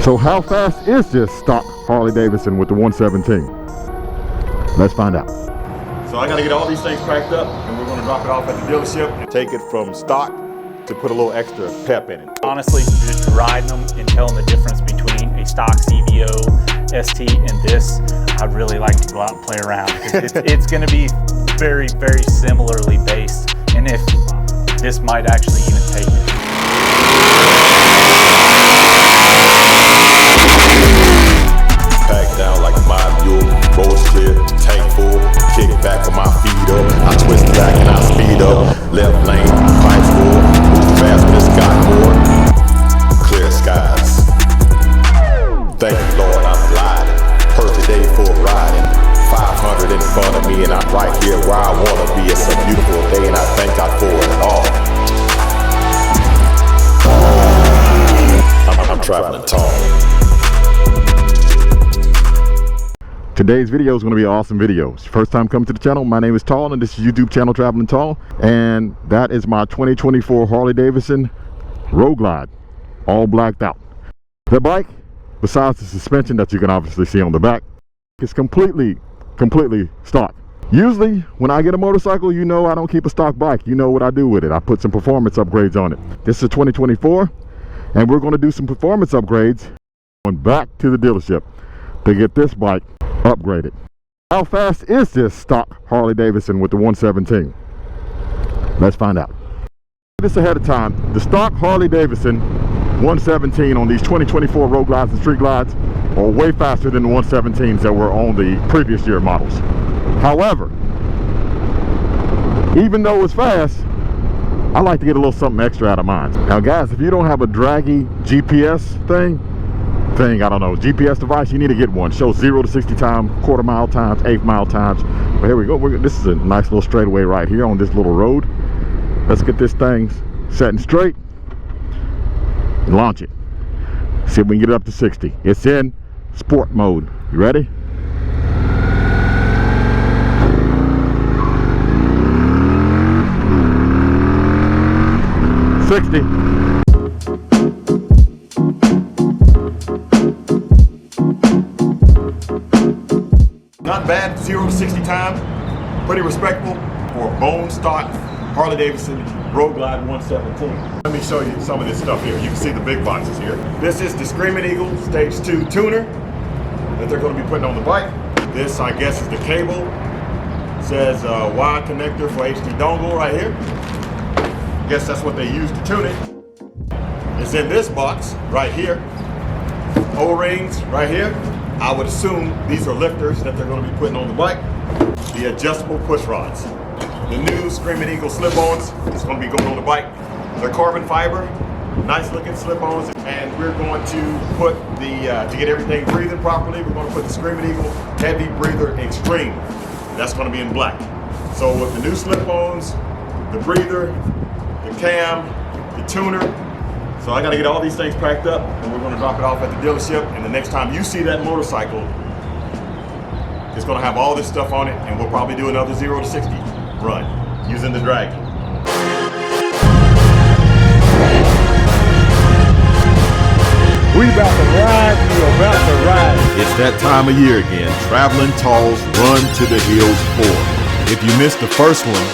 So how fast is this stock Harley-Davidson with the 117? Let's find out. So I gotta get all these things cracked up and we're gonna drop it off at the dealership and take it from stock to put a little extra pep in it. Honestly, just riding them and telling the difference between a stock CVO, ST, and this, I'd really like to go out and play around. It's gonna be very, very similarly based, and if this might actually even take it. Back down like my mule, roads clear, tank full, kick back with my feet up. I twist back and I speed up. Left lane, pipes full, move fast but it's got more. Clear skies. Thank you, Lord, I'm gliding. Perfect day for riding. 500 in front of me and I'm right here where I wanna be. It's a beautiful day and I thank God for it all. I'm traveling tall. Today's video is going to be an awesome video. First time coming to the channel, my name is Tall and this is YouTube channel Traveling Tall, and that is my 2024 Harley-Davidson Road Glide, all blacked out. The bike, besides the suspension that you can obviously see on the back, is completely stock. Usually when I get a motorcycle, you know I don't keep a stock bike. You know what I do with it. I put some performance upgrades on it. This is a 2024 and we're going to do some performance upgrades going back to the dealership to get this bike upgraded. How fast is this stock Harley-Davidson with the 117? Let's find out. This ahead of time, the stock Harley-Davidson 117 on these 2024 road glides and street glides are way faster than the 117s that were on the previous year models. However, even though it's fast, I like to get a little something extra out of mine. Now guys, if you don't have a draggy GPS I don't know, GPS device, you need to get one. Shows 0 to 60 times, quarter mile times, 8 mile times. But here we go. This is a nice little straightaway right here on this little road. Let's get this thing setting straight and launch it. See if we can get it up to 60. It's in sport mode. You ready? Not bad, 0 to 60 times, pretty respectable for a bone stock Harley-Davidson Road Glide 117. Let me show you some of this stuff here. You can see the big boxes here. This is the Screaming Eagle Stage 2 tuner that they're going to be putting on the bike. This, I guess, is the cable. It says Y connector for HD dongle right here. I guess that's what they use to tune it. It's in this box right here. O-rings right here. I would assume these are lifters that they're going to be putting on the bike. The adjustable push rods. The new Screaming Eagle slip-ons is going to be going on the bike. They're carbon fiber, nice looking slip-ons. And we're going to put to get everything breathing properly, we're going to put the Screaming Eagle Heavy Breather Extreme. That's going to be in black. So with the new slip-ons, the breather, the cam, the tuner, so I got to get all these things packed up and we're going to drop it off at the dealership, and the next time you see that motorcycle, it's going to have all this stuff on it, and we'll probably do another 0 to 60 run using the drag. We about to ride. It's that time of year again. Traveling Tall's Run to the Hills 4. If you missed the first one,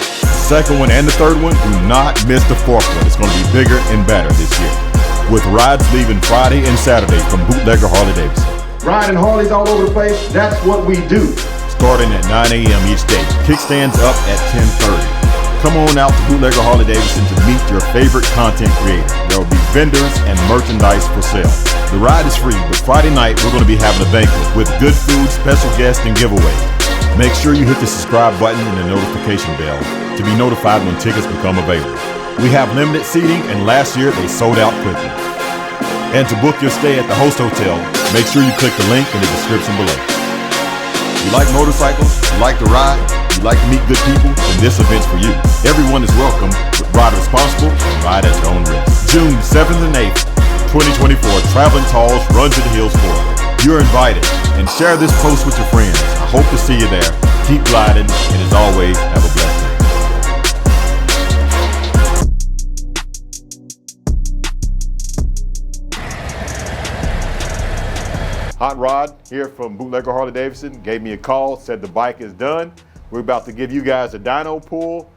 second one, and the third one, do not miss the fourth one. It's going to be bigger and better this year, with rides leaving Friday and Saturday from Bootlegger Harley-Davidson. Riding Harleys all over the place, that's what we do. Starting at 9 a.m. each day. Kickstands up at 10:30. Come on out to Bootlegger Harley-Davidson to meet your favorite content creator. There will be vendors and merchandise for sale. The ride is free, but Friday night we're going to be having a banquet with good food, special guests, and giveaways. Make sure you hit the subscribe button and the notification bell to be notified when tickets become available. We have limited seating, and last year they sold out quickly. And to book your stay at the host hotel, make sure you click the link in the description below. You like motorcycles, you like to ride, you like to meet good people, then this event's for you. Everyone is welcome, but ride responsible and ride at your own risk. June 7th and 8th, 2024, Traveling Tall's Run to the Hills 4. You're invited, and share this post with your friends. I hope to see you there. Keep gliding, and as always, have a blessed day. Hot Rod here from Bootlegger Harley-Davidson gave me a call, said the bike is done. We're about to give you guys a dyno pull,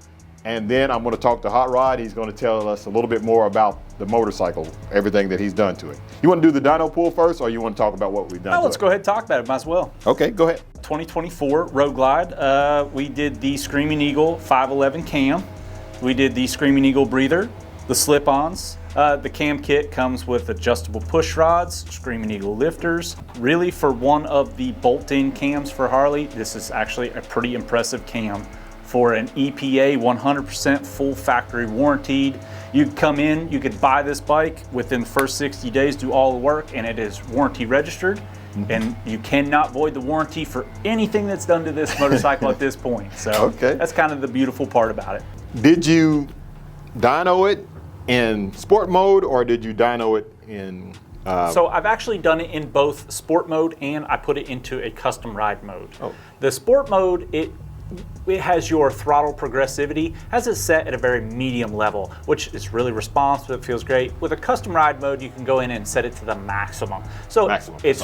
and then I'm going to talk to Hot Rod. He's going to tell us a little bit more about the motorcycle, everything that he's done to it. You want to do the dyno pull first, or you want to talk about what we've done? Let's go ahead and talk about it, might as well. Okay, go ahead. 2024 Road Glide. We did the Screaming Eagle 511 cam. We did the Screaming Eagle breather, the slip-ons. The cam kit comes with adjustable push rods, Screaming Eagle lifters. Really, for one of the bolt-in cams for Harley, this is actually a pretty impressive cam. For an EPA 100% full factory warranted. You could come in, you could buy this bike within the first 60 days, do all the work, and it is warranty registered. And you cannot void the warranty for anything that's done to this motorcycle at this point. So that's kind of the beautiful part about it. Did you dyno it in sport mode, or did you dyno it in So I've actually done it in both sport mode, and I put it into a custom ride mode. The sport mode, it has your throttle progressivity, has it set at a very medium level, which is really responsive, it feels great. With a custom ride mode, you can go in and set it to the maximum. So I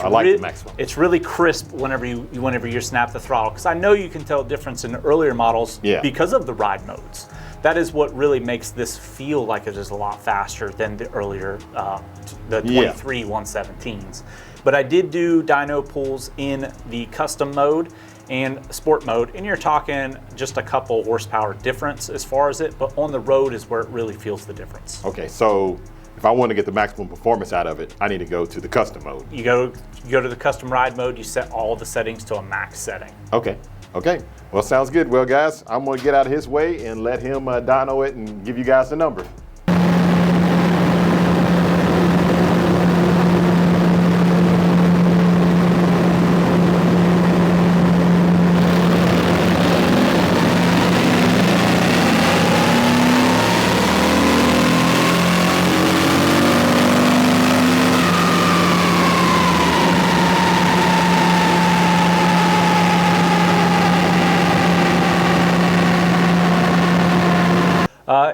like the maximum. It's really crisp whenever you snap the throttle, because I know you can tell a difference in the earlier models because of the ride modes. That is what really makes this feel like it is a lot faster than the earlier, the 23 117s. But I did do dyno pulls in the custom mode and sport mode, and you're talking just a couple horsepower difference as far as it, but on the road is where it really feels the difference. Okay, so if I want to get the maximum performance out of it, I need to go to the custom mode. You go to the custom ride mode, you set all the settings to a max setting. Okay, well, sounds good. Well, guys, I'm going to get out of his way and let him dyno it and give you guys the number.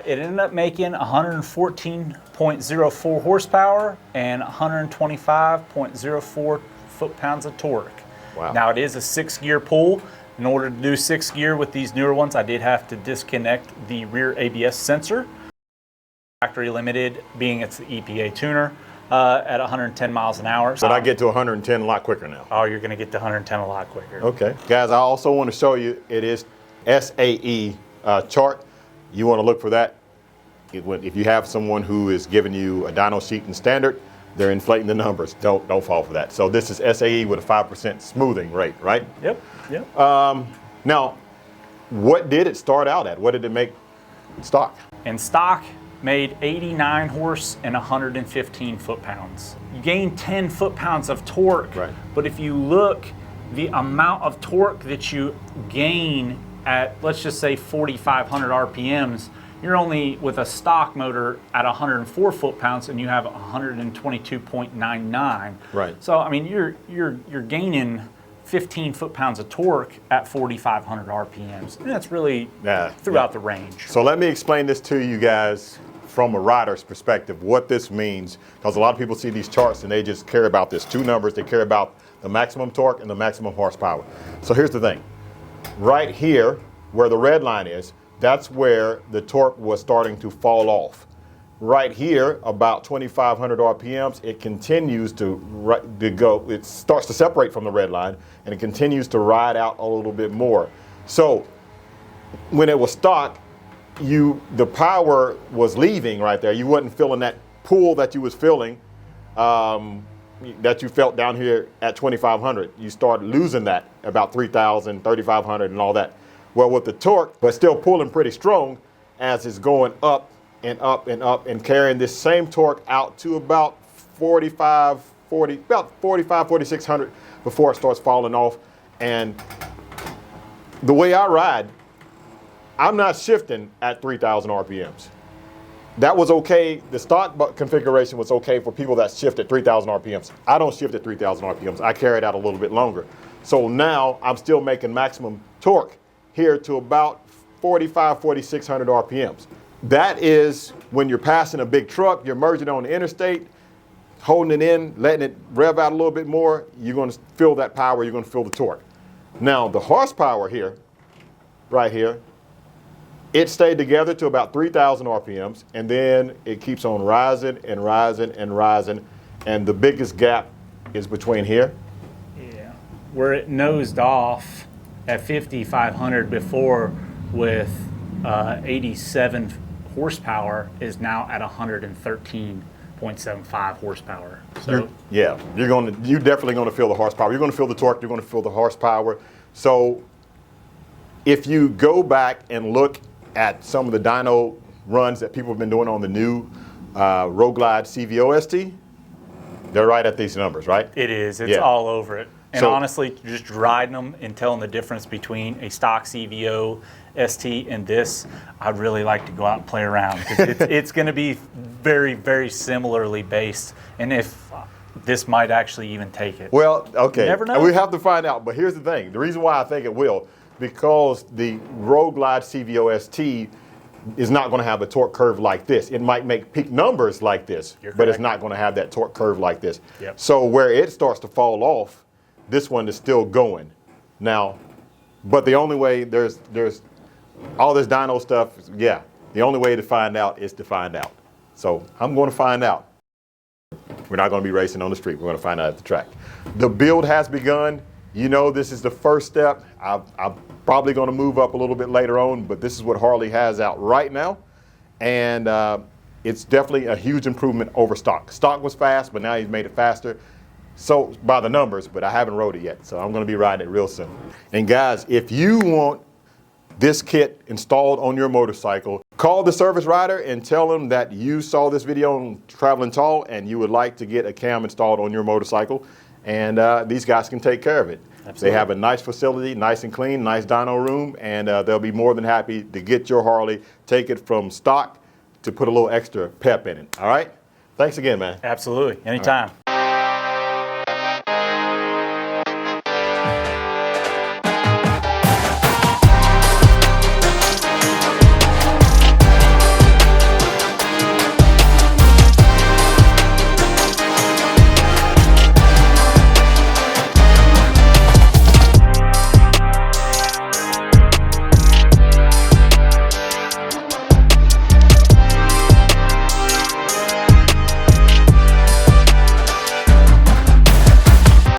It ended up making 114.04 horsepower and 125.04 foot-pounds of torque. Wow. Now it is a 6-gear pull. In order to do 6 gear with these newer ones, I did have to disconnect the rear ABS sensor. Factory limited, being it's the EPA tuner, at 110 miles an hour. But I get to 110 a lot quicker now. Oh, you're gonna get to 110 a lot quicker. Okay. Guys, I also want to show you, it is SAE chart. You want to look for that. If you have someone who is giving you a dyno sheet in standard, they're inflating the numbers. Don't fall for that. So this is SAE with a 5% smoothing rate, right? Yep. Now, what did it start out at? What did it make stock? In stock, made 89 horse and 115 foot-pounds. You gain 10 foot-pounds of torque, but if you look, the amount of torque that you gain at, let's just say 4,500 RPMs, you're only with a stock motor at 104 foot-pounds, and you have 122.99. Right. So I mean, you're gaining 15 foot-pounds of torque at 4,500 RPMs, and that's really throughout the range. So let me explain this to you guys from a rider's perspective, what this means, because a lot of people see these charts and they just care about this two numbers. They care about the maximum torque and the maximum horsepower. So here's the thing. Right here, where the red line is, that's where the torque was starting to fall off. Right here, about 2,500 RPMs, it continues to go, it starts to separate from the red line, and it continues to ride out a little bit more. So when it was stock, the power was leaving right there. You wasn't feeling that pull that you was feeling, that you felt down here at 2,500. You start losing that about 3,000, 3,500 and all that. Well, with the torque, but still pulling pretty strong as it's going up and up and up and carrying this same torque out to about 4,600 before it starts falling off. And the way I ride, I'm not shifting at 3,000 RPMs. That was okay. The stock configuration was okay for people that shift at 3,000 RPMs. I don't shift at 3,000 RPMs. I carry it out a little bit longer. So now I'm still making maximum torque here to about 4,600 RPMs. That is when you're passing a big truck, you're merging on the interstate, holding it in, letting it rev out a little bit more, you're going to feel that power, you're going to feel the torque. Now, the horsepower here, right here, it stayed together to about 3,000 RPMs, and then it keeps on rising and rising and rising, and the biggest gap is between here. Yeah, where it nosed off at 5,500 before with 87 horsepower is now at 113.75 horsepower. So you're definitely going to feel the horsepower. You're going to feel the torque. You're going to feel the horsepower. So if you go back and look at some of the dyno runs that people have been doing on the new Road Glide CVO ST, they're right at these numbers, right? it is. It's all over it. And So- honestly, just riding them and telling the difference between a stock CVO ST and this, I'd really like to go out and play around because it's going to be very, very similarly based. And if this might actually even take it. Well, okay. You never know. We have to find out. But here's the thing. The reason why I think it will, because the Road Glide CVO ST is not going to have a torque curve like this. It might make peak numbers like this, You're but it's correct. not going to have that torque curve like this. Yep. So where it starts to fall off, this one is still going. Now, but the only way there's all this dyno stuff, yeah, the only way to find out is to find out. So I'm going to find out. We're not going to be racing on the street. We're going to find out at the track. The build has begun. You know, this is the first step. I'm probably going to move up a little bit later on, but this is what Harley has out right now. And it's definitely a huge improvement over stock. Stock was fast, but now he's made it faster. So by the numbers, but I haven't rode it yet. So I'm going to be riding it real soon. And guys, if you want this kit installed on your motorcycle, call the service rider and tell them that you saw this video on Traveling Tall and you would like to get a cam installed on your motorcycle. And these guys can take care of it. Absolutely. They have a nice facility, nice and clean, nice dyno room, and they'll be more than happy to get your Harley, take it from stock to put a little extra pep in it. All right? Thanks again, man. Absolutely. Anytime.